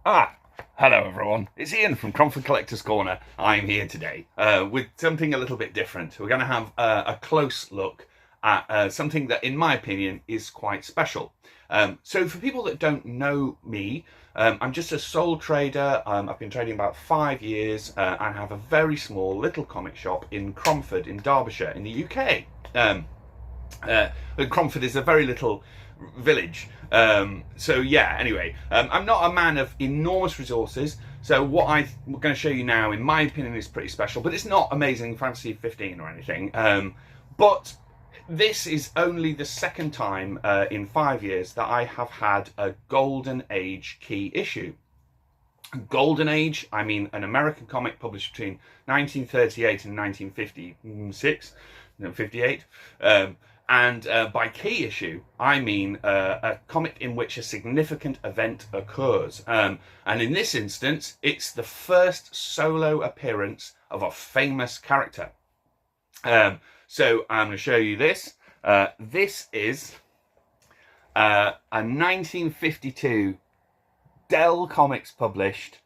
Hello everyone, it's Ian from Cromford Collector's Corner. I'm here today with something a little bit different. We're going to have a close look at something that, in my opinion, is quite special. So for people that don't know me, I'm just a sole trader. I've been trading about 5 years and have a very small little comic shop in Cromford in Derbyshire in the UK. Cromford is a very little village. So yeah, anyway, I'm not a man of enormous resources, so what I'm going to show you now, in my opinion, is pretty special, but it's not amazing fantasy 15 or anything. But this is only the second time in 5 years that I have had a Golden Age key issue. Golden Age, I mean an American comic published between 1938 and 1956, no, 58. And by key issue, I mean a comic in which a significant event occurs. And in this instance, it's the first solo appearance of a famous character. So I'm going to show you this. This is a 1952 Dell Comics published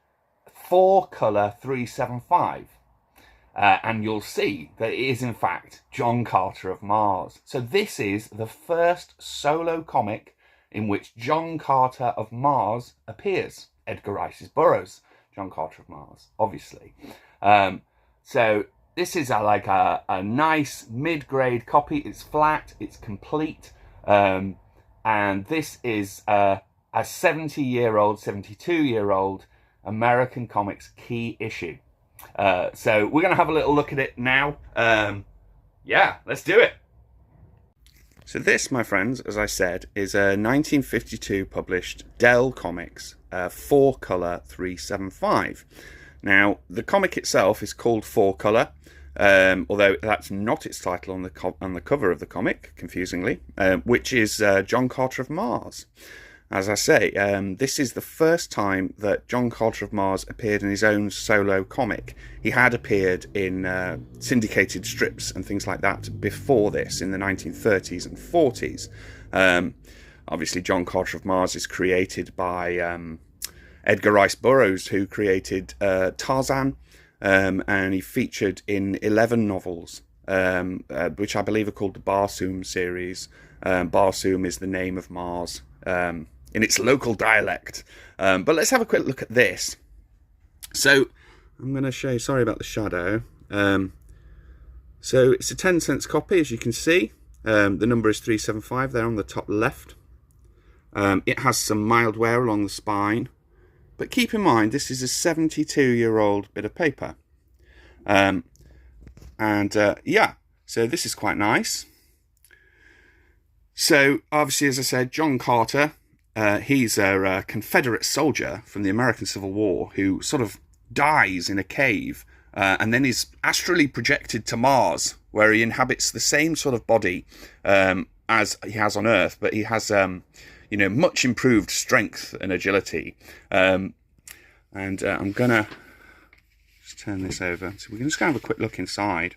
4-color 375. And you'll see that it is in fact John Carter of Mars. So this is the first solo comic in which John Carter of Mars appears. Edgar Rice's Burroughs, John Carter of Mars, obviously. So this is like a nice mid-grade copy. It's flat, it's complete, and this is a 70-year-old, 72-year-old American Comics key issue. So we're going to have a little look at it now. Yeah, let's do it. So this, my friends, as I said, is a 1952 published Dell Comics 4-color 375. Now, the comic itself is called 4-color, although that's not its title on the cover of the comic, confusingly, which is John Carter of Mars. As I say, this is the first time that John Carter of Mars appeared in his own solo comic. He had appeared in syndicated strips and things like that before this, in the 1930s and 40s. Obviously, John Carter of Mars is created by Edgar Rice Burroughs, who created Tarzan, and he featured in 11 novels, which I believe are called the Barsoom series. Barsoom is the name of Mars in its local dialect. But let's have a quick look at this. So I'm going to show you, sorry about the shadow. So it's a 10-cent copy, as you can see. The number is 375 there on the top left. It has some mild wear along the spine. But keep in mind, this is a 72-year-old bit of paper. Yeah, so this is quite nice. So, obviously, as I said, John Carter, he's a Confederate soldier from the American Civil War who sort of dies in a cave and then is astrally projected to Mars, where he inhabits the same sort of body as he has on Earth, but he has, much improved strength and agility. I'm going to just turn this over. So we can just go have a quick look inside.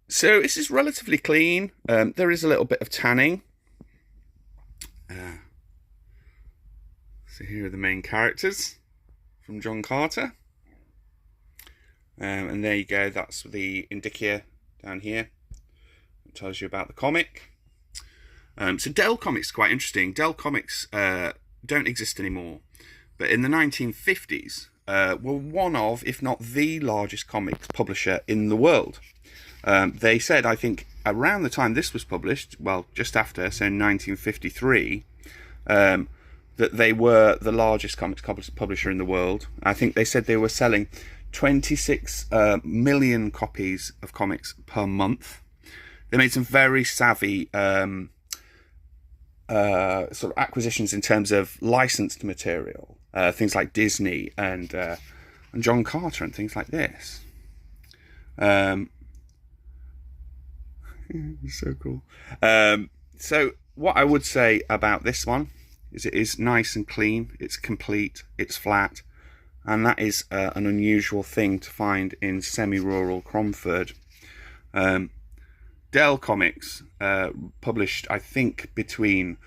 So this is relatively clean. There is a little bit of tanning. So here are the main characters from John Carter. And there you go, that's the indicia down here. It tells you about the comic. So Dell Comics is quite interesting. Dell Comics don't exist anymore. But in the 1950s, were one of, if not the largest comics publisher in the world. They said, I think, around the time this was published, well, just after, so in 1953, that they were the largest comics publisher in the world. I think they said they were selling 26 million copies of comics per month. They made some very savvy sort of acquisitions in terms of licensed material, things like Disney and John Carter and things like this. So cool. So what I would say about this one is it is nice and clean, it's complete, it's flat, and that is an unusual thing to find in semi-rural Cromford. Dell Comics published, I think, between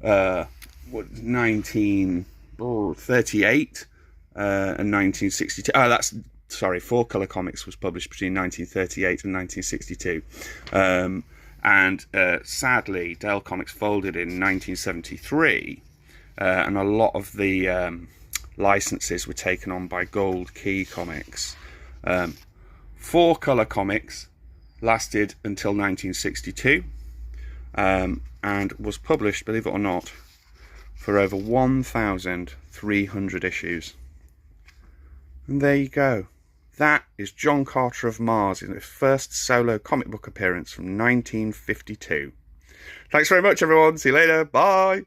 19 38 and 1962. Oh, that's sorry. 4-Color Comics was published between 1938 and 1962, and sadly, Dell Comics folded in 1973, and a lot of the licenses were taken on by Gold Key Comics. 4-Color Comics lasted until 1962, and was published, believe it or not, for over 1,300 issues. And there you go. That is John Carter of Mars in his first solo comic book appearance from 1952. Thanks very much, everyone. See you later. Bye.